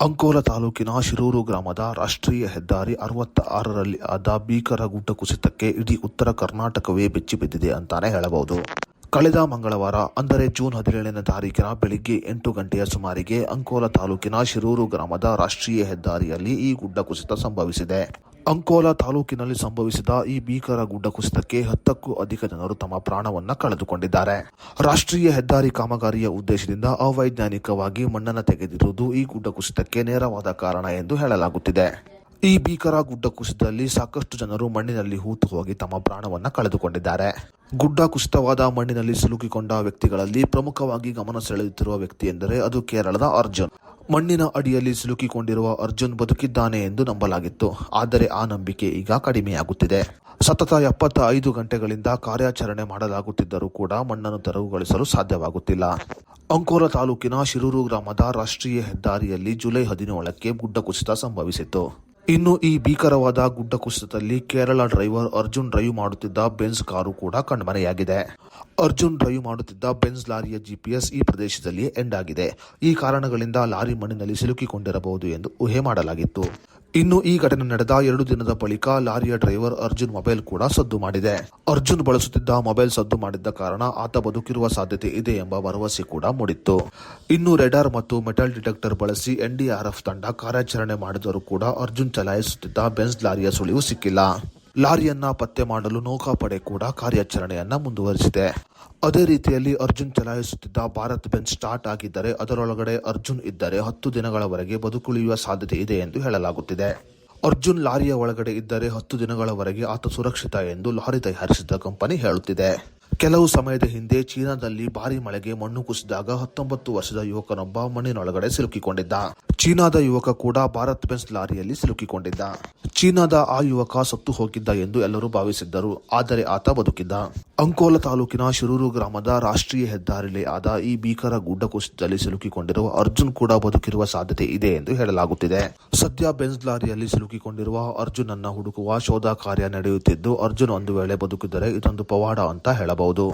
ಅಂಕೋಲ ತಾಲೂಕಿನ ಶಿರೂರು ಗ್ರಾಮದ ರಾಷ್ಟ್ರೀಯ ಹೆದ್ದಾರಿ 66ರಲ್ಲಿ ಆದ ಭೀಕರ ಗುಡ್ಡ ಕುಸಿತಕ್ಕೆ ಇಡೀ ಉತ್ತರ ಕರ್ನಾಟಕವೇ ಬೆಚ್ಚಿಬಿದ್ದಿದೆ ಅಂತಾನೆ ಹೇಳಬಹುದು. ಕಳೆದ ಮಂಗಳವಾರ ಅಂದರೆ ಜೂನ್ 17ನೇ ತಾರೀಕಿನ ಬೆಳಿಗ್ಗೆ 8 ಗಂಟೆಯ ಸುಮಾರಿಗೆ ಅಂಕೋಲ ತಾಲೂಕಿನ ಶಿರೂರು ಗ್ರಾಮದ ರಾಷ್ಟ್ರೀಯ ಹೆದ್ದಾರಿಯಲ್ಲಿ ಈ ಗುಡ್ಡ ಕುಸಿತ ಸಂಭವಿಸಿದೆ. ಅಂಕೋಲ ತಾಲೂಕಿನಲ್ಲಿ ಸಂಭವಿಸಿದ ಈ ಭೀಕರ ಗುಡ್ಡ ಕುಸಿತಕ್ಕೆ 10ಕ್ಕೂ ಅಧಿಕ ಜನರು ತಮ್ಮ ಪ್ರಾಣವನ್ನ ಕಳೆದುಕೊಂಡಿದ್ದಾರೆ. ರಾಷ್ಟ್ರೀಯ ಹೆದ್ದಾರಿ ಕಾಮಗಾರಿಯ ಉದ್ದೇಶದಿಂದ ಅವೈಜ್ಞಾನಿಕವಾಗಿ ಮಣ್ಣನ್ನು ತೆಗೆದಿರುವುದು ಈ ಗುಡ್ಡ ಕುಸಿತಕ್ಕೆ ನೇರವಾದ ಕಾರಣ ಎಂದು ಹೇಳಲಾಗುತ್ತಿದೆ. ಈ ಭೀಕರ ಗುಡ್ಡ ಕುಸಿತದಲ್ಲಿ ಸಾಕಷ್ಟು ಜನರು ಮಣ್ಣಿನಲ್ಲಿ ಹೂತು ಹೋಗಿ ತಮ್ಮ ಪ್ರಾಣವನ್ನ ಕಳೆದುಕೊಂಡಿದ್ದಾರೆ. ಗುಡ್ಡ ಕುಸಿತವಾದ ಮಣ್ಣಿನಲ್ಲಿ ಸಿಲುಕಿಕೊಂಡ ವ್ಯಕ್ತಿಗಳಲ್ಲಿ ಪ್ರಮುಖವಾಗಿ ಗಮನ ಸೆಳೆಯುತ್ತಿರುವ ವ್ಯಕ್ತಿ ಎಂದರೆ ಅದು ಕೇರಳದ ಅರ್ಜುನ್. ಮಣ್ಣಿನ ಅಡಿಯಲ್ಲಿ ಸಿಲುಕಿಕೊಂಡಿರುವ ಅರ್ಜುನ್ ಬದುಕಿದ್ದಾನೆ ಎಂದು ನಂಬಲಾಗಿತ್ತು. ಆದರೆ ಆ ನಂಬಿಕೆ ಈಗ ಕಡಿಮೆಯಾಗುತ್ತಿದೆ. ಸತತ 75 ಗಂಟೆಗಳಿಂದ ಕಾರ್ಯಾಚರಣೆ ಮಾಡಲಾಗುತ್ತಿದ್ದರೂ ಕೂಡ ಮಣ್ಣನ್ನು ತೆರವುಗೊಳಿಸಲು ಸಾಧ್ಯವಾಗುತ್ತಿಲ್ಲ. ಅಂಕೋಲ ತಾಲೂಕಿನ ಶಿರೂರು ಗ್ರಾಮದ ರಾಷ್ಟ್ರೀಯ ಹೆದ್ದಾರಿಯಲ್ಲಿ ಜುಲೈ 17ಕ್ಕೆ ಗುಡ್ಡ ಕುಸಿತ ಸಂಭವಿಸಿತ್ತು. ಇನ್ನು ಈ ಭೀಕರವಾದ ಗುಡ್ಡ ಕುಸಿತದಲ್ಲಿ ಕೇರಳ ಡ್ರೈವರ್ ಅರ್ಜುನ್ ಡ್ರೈವ್ ಮಾಡುತ್ತಿದ್ದ ಬೆನ್ಸ್ ಕಾರು ಕೂಡ ಕಣ್ಮರೆಯಾಗಿದೆ. ಅರ್ಜುನ್ ಡ್ರೈವ್ ಮಾಡುತ್ತಿದ್ದ ಬೆನ್ಸ್ ಲಾರಿಯ GPS ಈ ಪ್ರದೇಶದಲ್ಲಿ ಎಂಡ್ ಆಗಿದೆ. ಈ ಕಾರಣಗಳಿಂದ ಲಾರಿ ಮಣ್ಣಿನಲ್ಲಿ ಸಿಲುಕಿಕೊಂಡಿರಬಹುದು ಎಂದು ಊಹೆ ಮಾಡಲಾಗಿತ್ತು. ಇನ್ನು ಈ ಘಟನೆ ನಡೆದ 2 ದಿನದ ಬಳಿಕ ಲಾರಿಯ ಡ್ರೈವರ್ ಅರ್ಜುನ್ ಮೊಬೈಲ್ ಕೂಡ ಸದ್ದು ಮಾಡಿದೆ. ಅರ್ಜುನ್ ಬಳಸುತ್ತಿದ್ದ ಮೊಬೈಲ್ ಸದ್ದು ಮಾಡಿದ್ದ ಕಾರಣ ಆತ ಬದುಕಿರುವ ಸಾಧ್ಯತೆ ಇದೆ ಎಂಬ ಭರವಸೆ ಕೂಡ ಮೂಡಿತ್ತು. ಇನ್ನು ರೆಡಾರ್ ಮತ್ತು ಮೆಟಲ್ ಡಿಟೆಕ್ಟರ್ ಬಳಸಿ NDRF ತಂಡ ಕಾರ್ಯಾಚರಣೆ ಮಾಡಿದರೂ ಕೂಡ ಅರ್ಜುನ್ ಚಲಾಯಿಸುತ್ತಿದ್ದ ಬೆನ್ಸ್ ಲಾರಿಯ ಸುಳಿವು ಸಿಕ್ಕಿಲ್ಲ. ಲಾರಿಯನ್ನ ಪತ್ತೆ ಮಾಡಲು ನೌಕಾಪಡೆ ಕೂಡ ಕಾರ್ಯಾಚರಣೆಯನ್ನ ಮುಂದುವರಿಸಿದೆ. ಅದೇ ರೀತಿಯಲ್ಲಿ ಅರ್ಜುನ್ ಚಲಾಯಿಸುತ್ತಿದ್ದ ಭಾರತ್ ಬೆನ್ಸ್ ಸ್ಟಾರ್ಟ್ ಆಗಿದ್ದರೆ ಅದರೊಳಗಡೆ ಅರ್ಜುನ್ ಇದ್ದರೆ 10 ದಿನಗಳವರೆಗೆ ಬದುಕುಳಿಯುವ ಸಾಧ್ಯತೆ ಇದೆ ಎಂದು ಹೇಳಲಾಗುತ್ತಿದೆ. ಅರ್ಜುನ್ ಲಾರಿಯ ಒಳಗಡೆ ಇದ್ದರೆ 10 ದಿನಗಳವರೆಗೆ ಆತ ಸುರಕ್ಷಿತ ಎಂದು ಲಾರಿ ತಯಾರಿಸಿದ ಕಂಪನಿ ಹೇಳುತ್ತಿದೆ. ಕೆಲವು ಸಮಯದ ಹಿಂದೆ ಚೀನಾದಲ್ಲಿ ಭಾರಿ ಮಳೆಗೆ ಮಣ್ಣು ಕುಸಿದಾಗ 19 ವರ್ಷದ ಯುವಕನೊಬ್ಬ ಮಣ್ಣಿನೊಳಗಡೆ ಸಿಲುಕಿಕೊಂಡಿದ್ದ. ಚೀನಾದ ಯುವಕ ಕೂಡ ಭಾರತ್ ಬೆನ್ಸ್ ಲಾರಿಯಲ್ಲಿ ಸಿಲುಕಿಕೊಂಡಿದ್ದ. ಚೀನಾದ ಆ ಯುವಕ ಸತ್ತು ಹೋಗಿದ್ದ ಎಂದು ಎಲ್ಲರೂ ಭಾವಿಸಿದ್ದರು. ಆದರೆ ಆತ ಬದುಕಿದ್ದ. ಅಂಕೋಲ ತಾಲೂಕಿನ ಶಿರೂರು ಗ್ರಾಮದ ರಾಷ್ಟ್ರೀಯ ಹೆದ್ದಾರಿಯಲ್ಲಿ ಆದ ಈ ಭೀಕರ ಗುಡ್ಡ ಕುಸಿತದಲ್ಲಿ ಸಿಲುಕಿಕೊಂಡಿರುವ ಅರ್ಜುನ್ ಕೂಡ ಬದುಕಿರುವ ಸಾಧ್ಯತೆ ಇದೆ ಎಂದು ಹೇಳಲಾಗುತ್ತಿದೆ. ಸದ್ಯ ಬೆನ್ಸ್ ಲಾರಿಯಲ್ಲಿ ಸಿಲುಕಿಕೊಂಡಿರುವ ಅರ್ಜುನ್ ಅನ್ನ ಹುಡುಕುವ ಶೋಧ ಕಾರ್ಯ ನಡೆಯುತ್ತಿದ್ದು, ಅರ್ಜುನ್ ಒಂದು ವೇಳೆ ಬದುಕಿದರೆ ಇದೊಂದು ಪವಾಡ ಅಂತ ಹೇಳಬಹುದು.